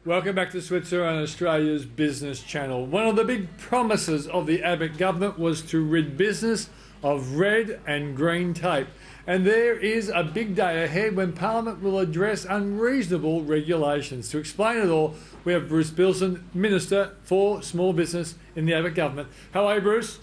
Welcome back to Switzer on Australia's Business Channel. One of the big promises of the Abbott government was to rid business of red and green tape. And there is a big day ahead when Parliament will address unreasonable regulations. To explain it all, we have Bruce Bilson, Minister for Small Business in the Abbott government. How are you, Bruce?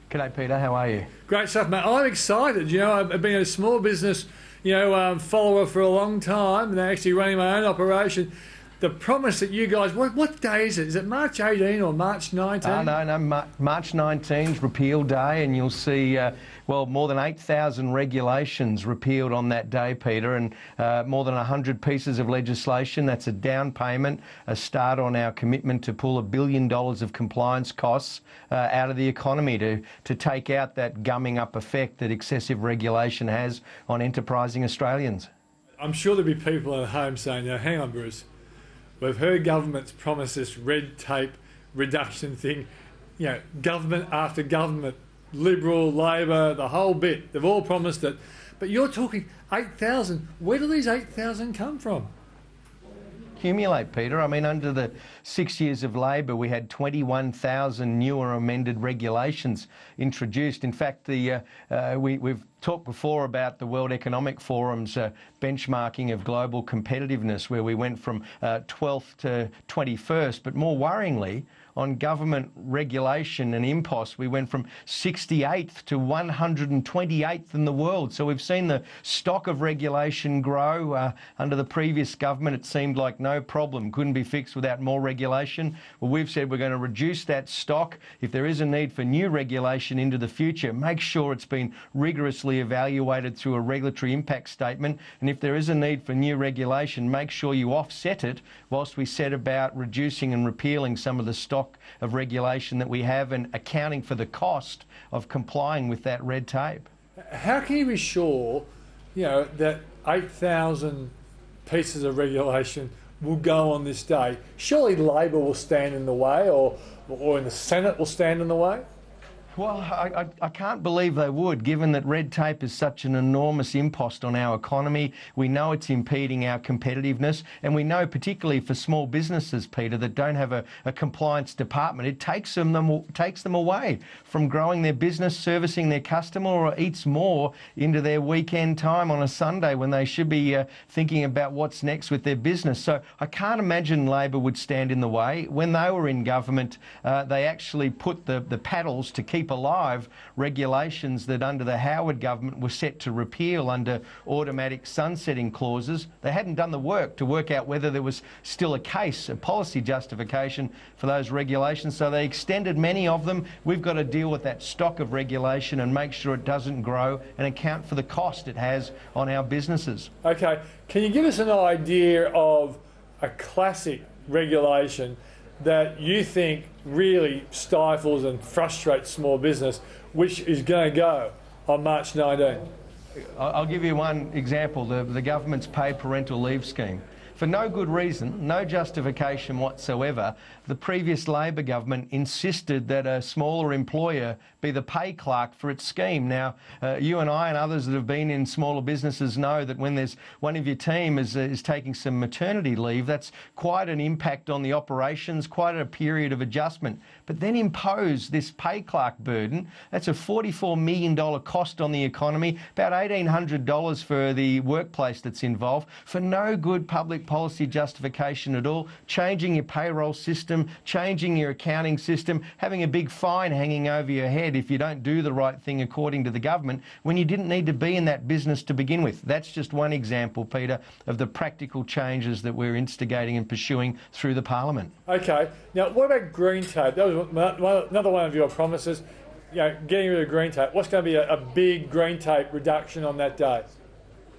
G'day, Peter. How are you? Great stuff, mate. I'm excited. You know, I've been a small business, follower for a long time, and actually running my own operation. The promise that you guys, what day is it? Is it March 18 or March 19? No. March 19's repeal day, and you'll see, more than 8,000 regulations repealed on that day, Peter, and more than 100 pieces of legislation. That's a down payment, a start on our commitment to pull $1 billion of compliance costs out of the economy to take out that gumming up effect that excessive regulation has on enterprising Australians. I'm sure there'll be people at home saying, now, hang on, Bruce. We've heard governments promise this red tape reduction thing, government after government, Liberal, Labor, the whole bit, they've all promised it. But you're talking 8,000. Where do these 8,000 come from? Accumulate, Peter. I mean, under the 6 years of Labor, we had 21,000 new or amended regulations introduced. In fact, we've talked before about the World Economic Forum's benchmarking of global competitiveness, where we went from 12th to 21st. But more worryingly, on government regulation and imposts, we went from 68th to 128th in the world. So we've seen the stock of regulation grow. Under the previous government, it seemed like no problem, couldn't be fixed without more regulation. Well, we've said we're going to reduce that stock. If there is a need for new regulation into the future, make sure it's been rigorously evaluated through a regulatory impact statement. And if there is a need for new regulation, make sure you offset it whilst we set about reducing and repealing some of the stock of regulation that we have and accounting for the cost of complying with that red tape. How can you be sure, that 8,000 pieces of regulation will go on this day? Surely Labor will stand in the way, or in the Senate will stand in the way? Well, I can't believe they would, given that red tape is such an enormous impost on our economy. We know it's impeding our competitiveness, and we know, particularly for small businesses, Peter, that don't have a compliance department, it takes them away from growing their business, servicing their customer, or eats more into their weekend time on a Sunday when they should be thinking about what's next with their business. So I can't imagine Labor would stand in the way. When they were in government, they actually put the paddles to keep alive regulations that under the Howard government were set to repeal under automatic sunsetting clauses. They hadn't done the work to work out whether there was still a case, a policy justification for those regulations, so they extended many of them. We've got to deal with that stock of regulation and make sure it doesn't grow and account for the cost it has on our businesses. Okay, can you give us an idea of a classic regulation that you think really stifles and frustrates small business, which is going to go on March 19? I'll give you one example, the government's paid parental leave scheme. For no good reason, no justification whatsoever, the previous Labor government insisted that a smaller employer be the pay clerk for its scheme. Now, you and I and others that have been in smaller businesses know that when there's one of your team is taking some maternity leave, that's quite an impact on the operations, quite a period of adjustment. But then impose this pay clerk burden. That's a $44 million cost on the economy, about $1,800 for the workplace that's involved, for no good public policy justification at all. Changing your payroll system, changing your accounting system, having a big fine hanging over your head if you don't do the right thing according to the government when you didn't need to be in that business to begin with. That's just one example, Peter, of the practical changes that we're instigating and pursuing through the Parliament. Okay, now what about green tape? That was another one of your promises, getting rid of green tape. What's going to be a big green tape reduction on that day?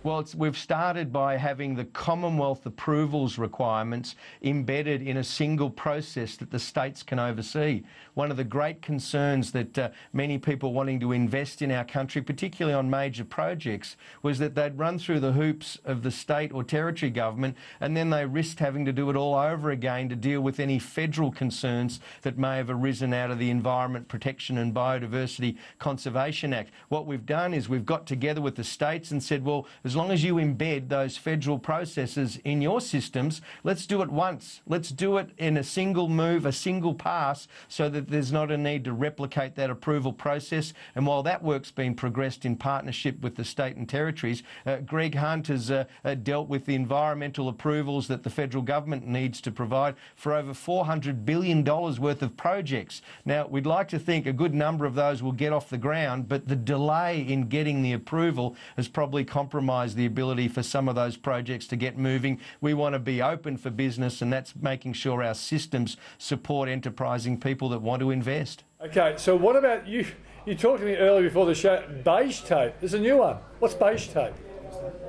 Well, we've started by having the Commonwealth approvals requirements embedded in a single process that the states can oversee. One of the great concerns that many people wanting to invest in our country, particularly on major projects, was that they'd run through the hoops of the state or territory government and then they risked having to do it all over again to deal with any federal concerns that may have arisen out of the Environment Protection and Biodiversity Conservation Act. What we've done is we've got together with the states and said, well, as long as you embed those federal processes in your systems, let's do it once. Let's do it in a single move, a single pass, so that there's not a need to replicate that approval process. And while that work's been progressed in partnership with the state and territories, Greg Hunt has dealt with the environmental approvals that the federal government needs to provide for over $400 billion worth of projects. Now, we'd like to think a good number of those will get off the ground, but the delay in getting the approval has probably compromised the ability for some of those projects to get moving. We want to be open for business, and that's making sure our systems support enterprising people that want to invest. Okay, so what about you? You talked to me earlier before the show, beige tape. There's a new one. What's beige tape?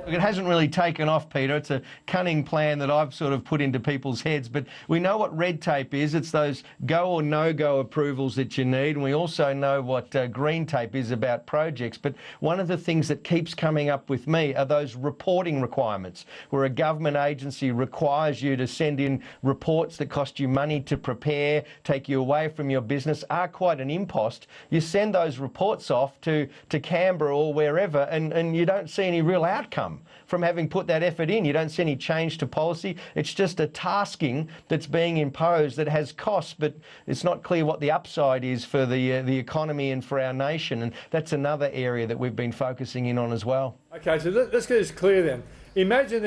It hasn't really taken off, Peter. It's a cunning plan that I've sort of put into people's heads. But we know what red tape is. It's those go or no-go approvals that you need. And we also know what green tape is about projects. But one of the things that keeps coming up with me are those reporting requirements, where a government agency requires you to send in reports that cost you money to prepare, take you away from your business, are quite an impost. You send those reports off to Canberra or wherever, and you don't see any real outcome from having put that effort in. You don't see any change to policy. It's just a tasking that's being imposed that has costs, but it's not clear what the upside is for the economy and for our nation. And that's another area that we've been focusing in on as well. Okay, so let's get this clear then. Imagine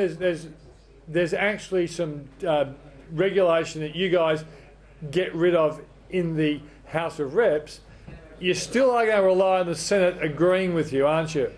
there's actually some regulation that you guys get rid of in the House of Reps. You still are going to rely on the Senate agreeing with you, aren't you?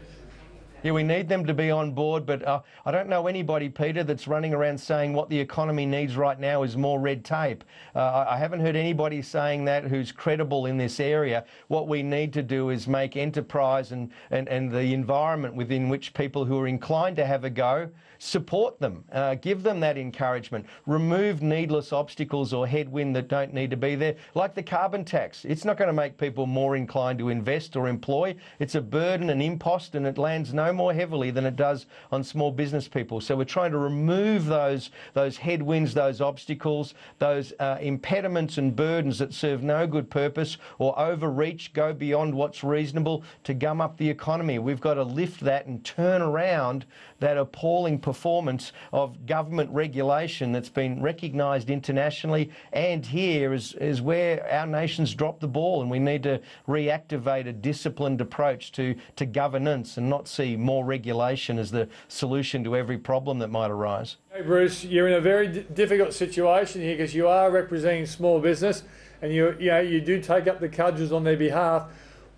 Yeah, we need them to be on board, but I don't know anybody, Peter, that's running around saying what the economy needs right now is more red tape. I haven't heard anybody saying that who's credible in this area. What we need to do is make enterprise and the environment within which people who are inclined to have a go, support them, give them that encouragement, remove needless obstacles or headwind that don't need to be there, like the carbon tax. It's not going to make people more inclined to invest or employ. It's a burden, an impost, and it lands no more heavily than it does on small business people. So we're trying to remove those headwinds, those obstacles, those impediments and burdens that serve no good purpose or overreach, go beyond what's reasonable to gum up the economy. We've got to lift that and turn around that appalling performance of government regulation that's been recognised internationally, and here is where our nation's dropped the ball, and we need to reactivate a disciplined approach to governance and not see more regulation as the solution to every problem that might arise. Hey Bruce, you're in a very difficult situation here because you are representing small business, and you do take up the cudgels on their behalf.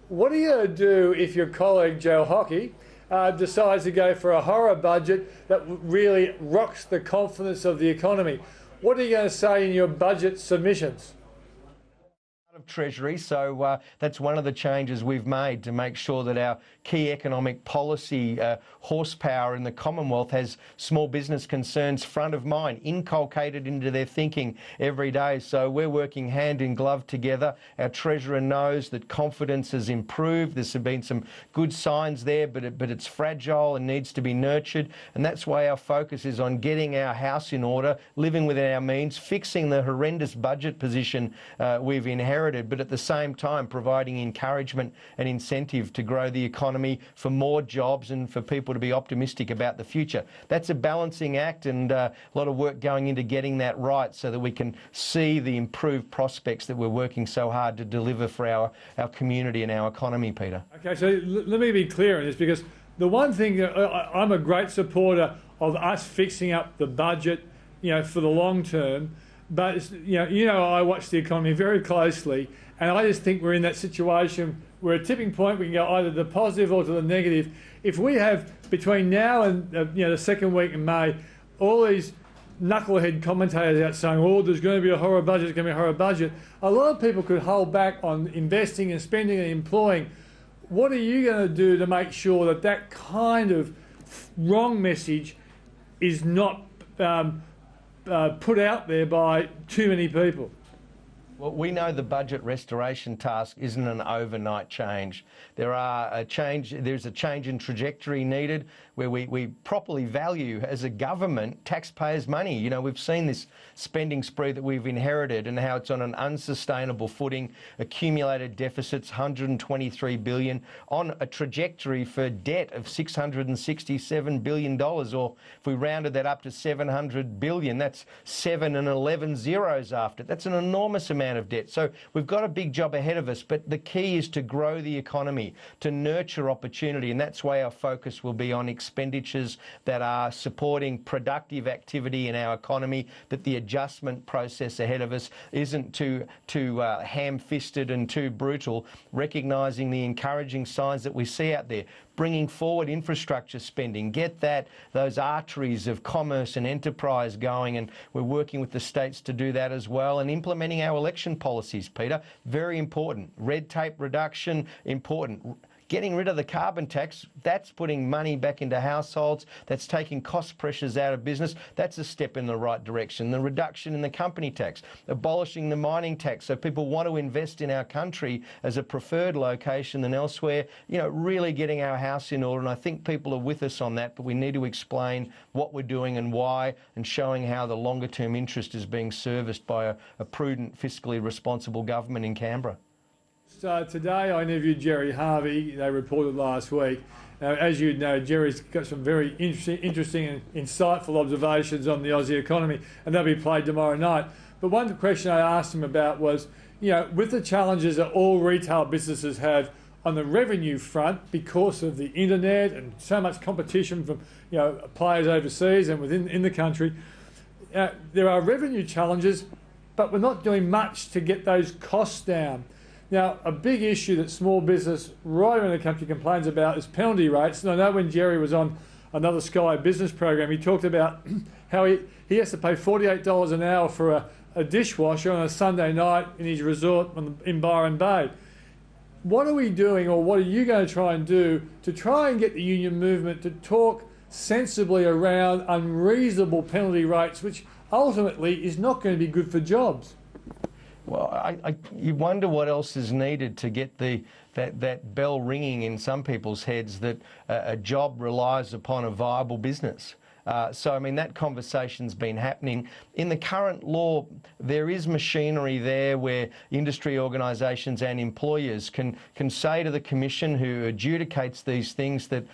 What are you going to do if your colleague Joe Hockey decides to go for a horror budget that really rocks the confidence of the economy? What are you going to say in your budget submissions? Of Treasury, so that's one of the changes we've made to make sure that our key economic policy horsepower in the Commonwealth has small business concerns front of mind, inculcated into their thinking every day. So we're working hand in glove together. Our Treasurer knows that confidence has improved. There's been some good signs there, but it's fragile and needs to be nurtured, and that's why our focus is on getting our house in order, living within our means, fixing the horrendous budget position we've inherited, but at the same time providing encouragement and incentive to grow the economy for more jobs and for people to be optimistic about the future. That's a balancing act, and a lot of work going into getting that right so that we can see the improved prospects that we're working so hard to deliver for our community and our economy, Peter. Okay, so let me be clear on this, because the one thing, I'm a great supporter of us fixing up the budget, for the long term. But I watch the economy very closely, and I just think we're in that situation where a tipping point, we can go either the positive or to the negative. If we have between now and the second week in May, all these knucklehead commentators out saying, "Oh, there's going to be a horror budget, there's going to be a horror budget," a lot of people could hold back on investing and spending and employing. What are you going to do to make sure that that kind of wrong message is not put out there by too many people? Well, we know the budget restoration task isn't an overnight change. There's a change in trajectory needed where we properly value as a government taxpayers' money. You know, we've seen this spending spree that we've inherited and how it's on an unsustainable footing, accumulated deficits, $123 billion, on a trajectory for debt of $667 billion, or if we rounded that up to $700 billion, that's 7 and 11 zeros after. That's an enormous amount of debt. So we've got a big job ahead of us, but the key is to grow the economy, to nurture opportunity, and that's why our focus will be on expenditures that are supporting productive activity in our economy, that the adjustment process ahead of us isn't too ham-fisted and too brutal, recognising the encouraging signs that we see out there, bringing forward infrastructure spending, get those arteries of commerce and enterprise going, and we're working with the states to do that as well, and implementing our election policies, Peter, very important. Red tape reduction, important. Getting rid of the carbon tax, that's putting money back into households, that's taking cost pressures out of business, that's a step in the right direction. The reduction in the company tax, abolishing the mining tax so people want to invest in our country as a preferred location than elsewhere, you know, really getting our house in order. And I think people are with us on that, but we need to explain what we're doing and why, and showing how the longer term interest is being serviced by a prudent, fiscally responsible government in Canberra. So today I interviewed Gerry Harvey. They reported last week. As you know, Gerry's got some very interesting and insightful observations on the Aussie economy, and they'll be played tomorrow night. But one question I asked him about was, you know, with the challenges that all retail businesses have on the revenue front because of the internet and so much competition from, you know, players overseas and in the country, there are revenue challenges, but we're not doing much to get those costs down. Now, a big issue that small business right around the country complains about is penalty rates. And I know when Gerry was on another Sky business program, he talked about how he has to pay $48 an hour for a dishwasher on a Sunday night in his resort in Byron Bay. What are we doing, or what are you going to try and do to try and get the union movement to talk sensibly around unreasonable penalty rates, which ultimately is not going to be good for jobs? Well, you wonder what else is needed to get that bell ringing in some people's heads that a job relies upon a viable business. So, I mean, that conversation's been happening. In the current law, there is machinery there where industry organisations and employers can say to the Commission, who adjudicates these things, that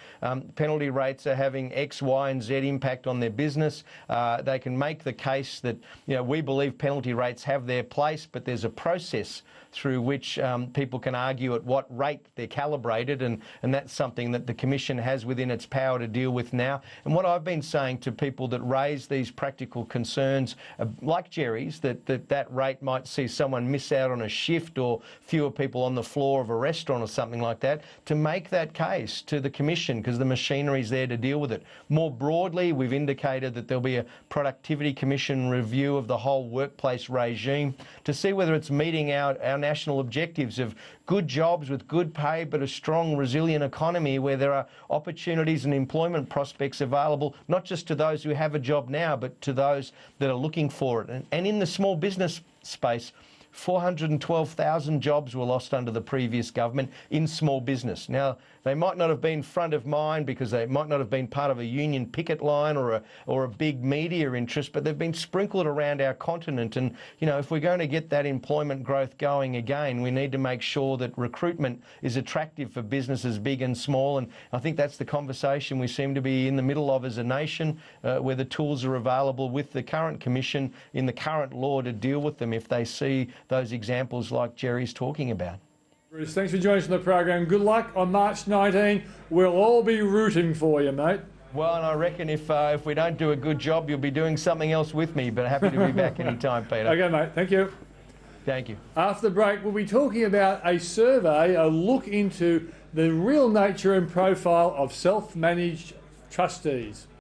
penalty rates are having X, Y and Z impact on their business. They can make the case that, you know, we believe penalty rates have their place, but there's a process through which people can argue at what rate they're calibrated, and that's something that the Commission has within its power to deal with now. And what I've been saying to people that raise these practical concerns, like Gerry's, that rate might see someone miss out on a shift or fewer people on the floor of a restaurant or something like that, to make that case to the Commission, because the machinery's there to deal with it. More broadly, we've indicated that there'll be a Productivity Commission review of the whole workplace regime to see whether it's meeting our national objectives of good jobs with good pay, but a strong, resilient economy where there are opportunities and employment prospects available, not just to those who have a job now, but to those that are looking for it. And in the small business space, 412,000 jobs were lost under the previous government in small business. Now, they might not have been front of mind because they might not have been part of a union picket line or a big media interest, but they've been sprinkled around our continent. And, you know, if we're going to get that employment growth going again, we need to make sure that recruitment is attractive for businesses big and small. And I think that's the conversation we seem to be in the middle of as a nation, where the tools are available with the current Commission in the current law to deal with them if they see those examples like Gerry's talking about. Bruce, thanks for joining us on the program. Good luck on March 19. We'll all be rooting for you, mate. Well, and I reckon if we don't do a good job, you'll be doing something else with me, but happy to be back anytime, Peter. Okay, mate. Thank you. Thank you. After the break, we'll be talking about a survey, a look into the real nature and profile of self-managed trustees.